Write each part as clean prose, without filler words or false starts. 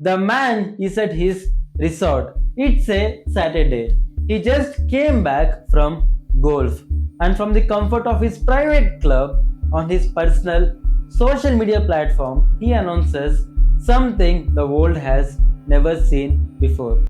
The man is at his resort. It's a Saturday. He just came back from golf and from the comfort of his private club on his personal social media platform, he announces something the world has never seen before.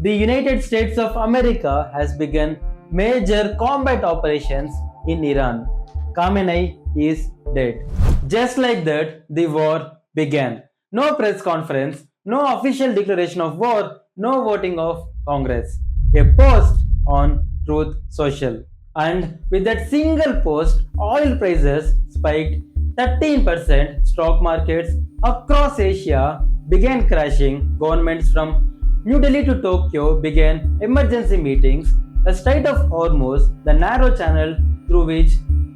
The United States of America has begun major combat operations in Iran. Khamenei is dead. Just like that, the war began. No press conference, no official declaration of war, no voting of Congress. A post on Truth Social. And with that single post, oil prices spiked 13%, stock markets across Asia began crashing, governments from New Delhi to Tokyo began emergency meetings. The Strait of Hormuz, the narrow channel through which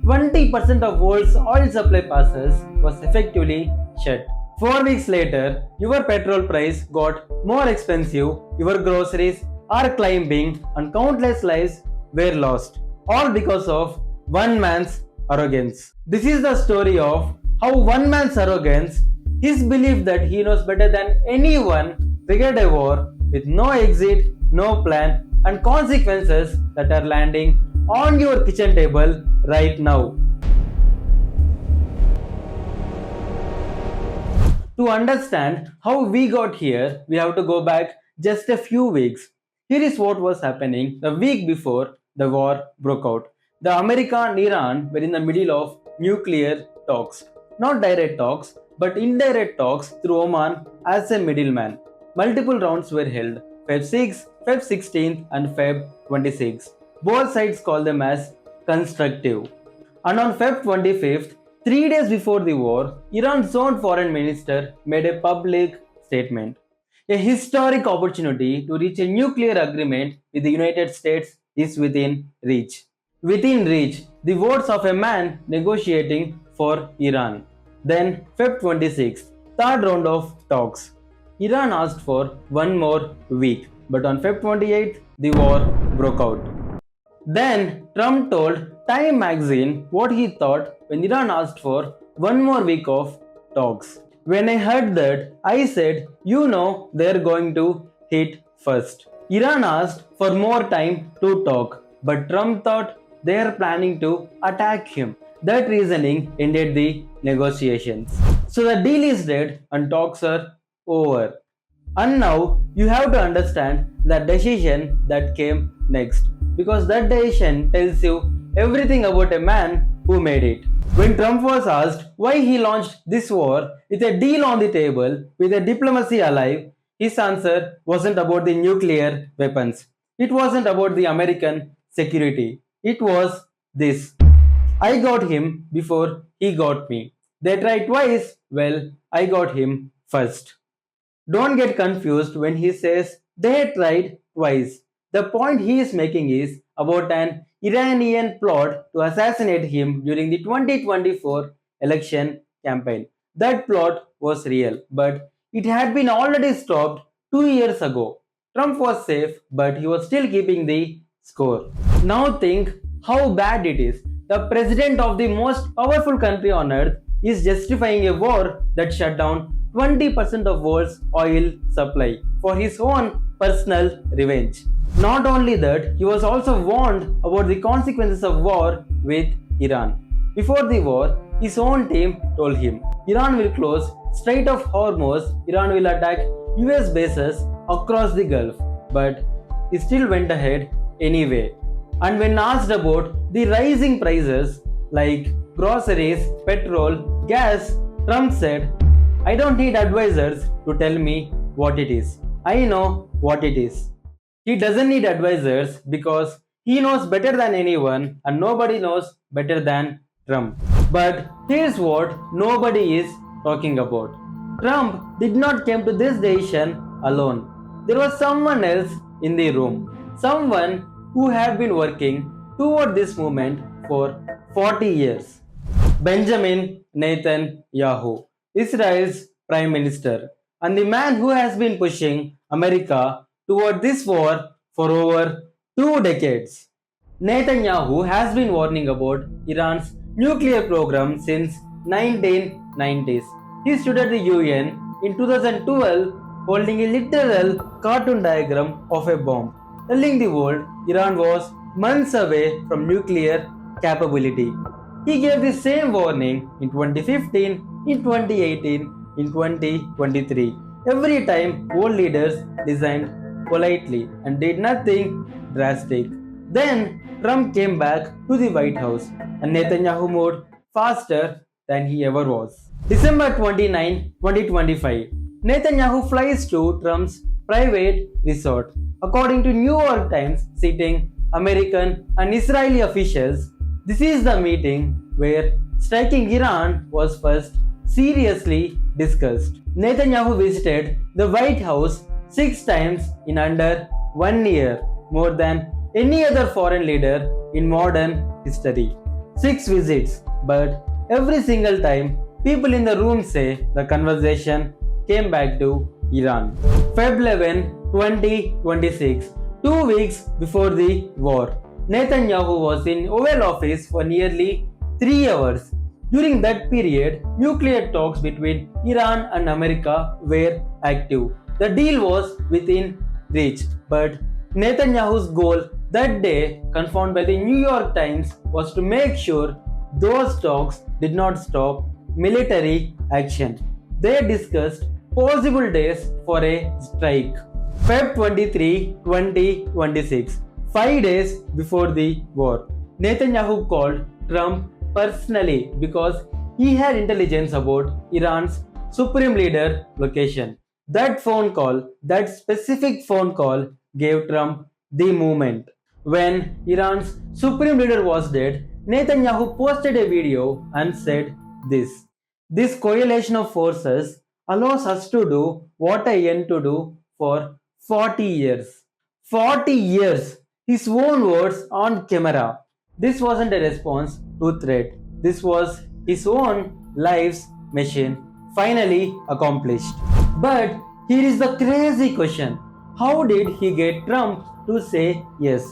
20% of world's oil supply passes, was effectively shut. 4 weeks later, your petrol price got more expensive, your groceries are climbing, and countless lives were lost, all because of one man's arrogance. This is the story of how one man's arrogance, his belief that he knows better than anyone, triggered a war with no exit, no plan, and consequences that are landing on your kitchen table right now. To understand how we got here, we have to go back just a few weeks. Here is what was happening the week before the war broke out. The America and Iran were in the middle of nuclear talks. Not direct talks, but indirect talks through Oman as a middleman. Multiple rounds were held, Feb 6, Feb 16th and Feb 26. Both sides called them as constructive. And on Feb 25th, 3 days before the war, Iran's own foreign minister made a public statement. A historic opportunity to reach a nuclear agreement with the United States is within reach. Within reach, the words of a man negotiating for Iran. Then, Feb 26th, third round of talks. Iran asked for one more week, but on Feb 28th, the war broke out. Then, Trump told Time magazine what he thought when Iran asked for one more week of talks. When I heard that, I said, they're going to hit first. Iran asked for more time to talk, but Trump thought they are planning to attack him. That reasoning ended the negotiations. So the deal is dead and talks are over. And now you have to understand the decision that came next, because that decision tells you everything about a man who made it. When Trump was asked why he launched this war with a deal on the table, with a diplomacy alive, his answer wasn't about the nuclear weapons. It wasn't about the American security. It was this. I got him before he got me. They tried twice, well, I got him first. Don't get confused when he says they tried twice. The point he is making is about an Iranian plot to assassinate him during the 2024 election campaign. That plot was real, but it had been already stopped 2 years ago. Trump was safe, but he was still keeping the score. Now think how bad it is. The president of the most powerful country on earth is justifying a war that shut down 20% of world's oil supply for his own personal revenge. Not only that, he was also warned about the consequences of war with Iran. Before the war, his own team told him, Iran will close Strait of Hormuz, Iran will attack US bases across the Gulf. But he still went ahead anyway. And when asked about the rising prices like groceries, petrol, gas, Trump said, I don't need advisors to tell me what it is. I know what it is. He doesn't need advisors because he knows better than anyone and nobody knows better than Trump. But here's what nobody is talking about. Trump did not come to this decision alone. There was someone else in the room. Someone who had been working toward this movement for 40 years. Benjamin Netanyahu, Israel's Prime Minister, and the man who has been pushing America toward this war for over 2 decades. Netanyahu has been warning about Iran's nuclear program since 1990s. He stood at the UN in 2012 holding a literal cartoon diagram of a bomb, telling the world Iran was months away from nuclear capability. He gave the same warning in 2015, in 2018, in 2023. Every time world leaders designed politely and did nothing drastic. Then Trump came back to the White House and Netanyahu moved faster than he ever was. December 29, 2025. Netanyahu flies to Trump's private resort. According to New York Times, citing American and Israeli officials, this is the meeting where striking Iran was first seriously discussed. Netanyahu visited the White House 6 times in under 1 year, more than any other foreign leader in modern history. 6 visits, but every single time, people in the room say the conversation came back to Iran. Feb 11, 2026, 2 weeks before the war. Netanyahu was in Oval Office for nearly 3 hours. During that period, nuclear talks between Iran and America were active. The deal was within reach, but Netanyahu's goal that day, confirmed by the New York Times, was to make sure those talks did not stop military action. They discussed possible days for a strike. Feb 23, 2026, 5 days before the war, Netanyahu called Trump personally because he had intelligence about Iran's supreme leader location. That specific phone call, gave Trump the moment. When Iran's supreme leader was dead, Netanyahu posted a video and said this: "This coalition of forces allows us to do what I aim to do for 40 years." 40 years! His own words on camera. This wasn't a response to threat. This was his own life's mission finally accomplished. But here is the crazy question. How did he get Trump to say yes?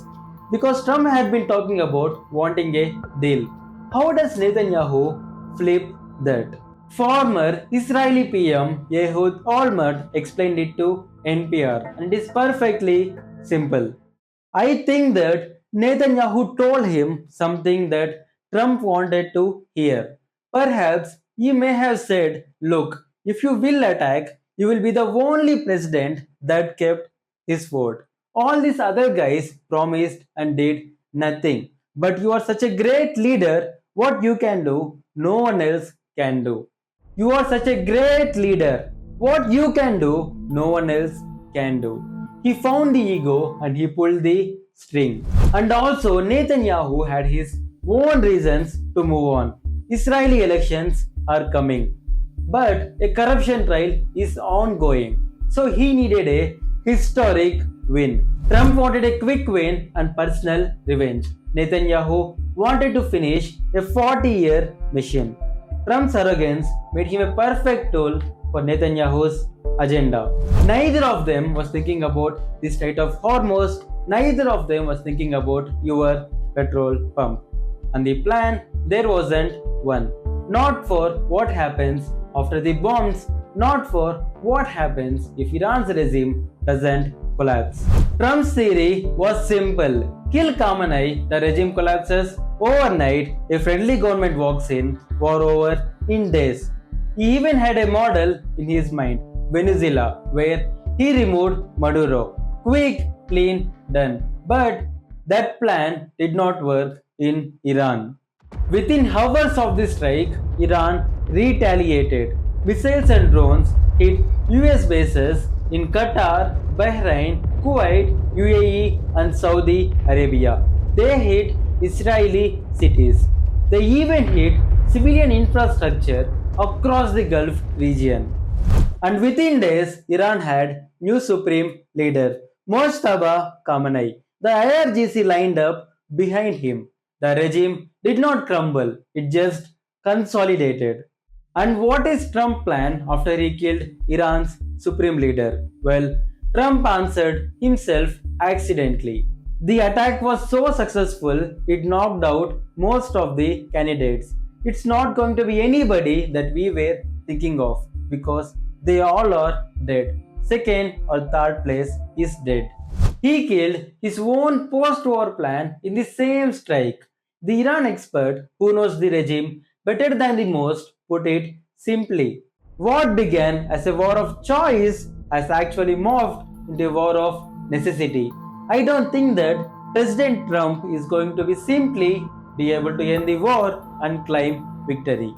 Because Trump had been talking about wanting a deal. How does Netanyahu flip that? Former Israeli PM Ehud Olmert explained it to NPR, and it is perfectly simple. I think that Netanyahu told him something that Trump wanted to hear. Perhaps he may have said, "Look, if you will attack, you will be the only president that kept his word. All these other guys promised and did nothing. But you are such a great leader, what you can do, no one else can do. You are such a great leader. What you can do, no one else can do." He found the ego and he pulled the string. And also, Netanyahu had his own reasons to move on. Israeli elections are coming, but a corruption trial is ongoing. So he needed a historic win. Trump wanted a quick win and personal revenge. Netanyahu wanted to finish a 40-year mission. Trump's arrogance made him a perfect tool for Netanyahu's agenda. Neither of them was thinking about the Strait of Hormuz. Neither of them was thinking about your petrol pump. And the plan, there wasn't one. Not for what happens after the bombs, not for what happens if Iran's regime doesn't collapse. Trump's theory was simple. Kill Khamenei, the regime collapses overnight. A friendly government walks in, war over in days. He even had a model in his mind, Venezuela, where he removed Maduro. Quick, clean, done. But that plan did not work in Iran. Within hours of the strike, Iran retaliated. Missiles and drones hit US bases in Qatar, Bahrain, Kuwait, UAE, and Saudi Arabia. They hit Israeli cities. They even hit civilian infrastructure across the Gulf region. And within days, Iran had new supreme leader, Mojtaba Khamenei. The IRGC lined up behind him. The regime did not crumble, it just consolidated. And what is Trump's plan after he killed Iran's supreme leader? Well, Trump answered himself accidentally. The attack was so successful, it knocked out most of the candidates. It's not going to be anybody that we were thinking of because they all are dead. second or third place is dead. He killed his own post-war plan in the same strike. The Iran expert who knows the regime better than the most put it simply. What began as a war of choice has actually morphed into a war of necessity. I don't think that President Trump is going to be simply be able to end the war and claim victory.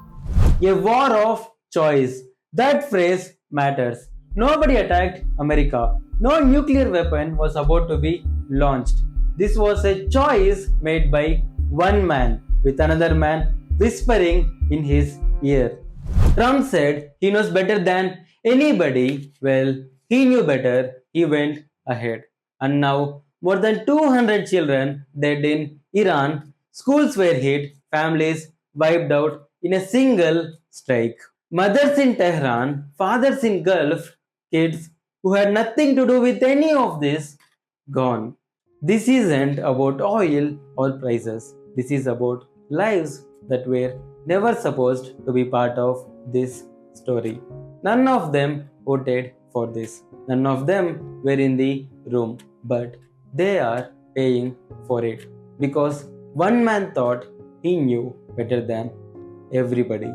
A war of choice. That phrase matters. Nobody attacked America. No nuclear weapon was about to be launched. This was a choice made by one man with another man whispering in his ear. Trump said he knows better than anybody. Well, he knew better. He went ahead. And now, more than 200 children dead in Iran, schools were hit, families wiped out in a single strike. Mothers in Tehran, fathers in Gulf, kids who had nothing to do with any of this, gone. This isn't about oil or prices. This is about lives that were never supposed to be part of this story. None of them voted for this. None of them were in the room, but they are paying for it because one man thought he knew better than everybody.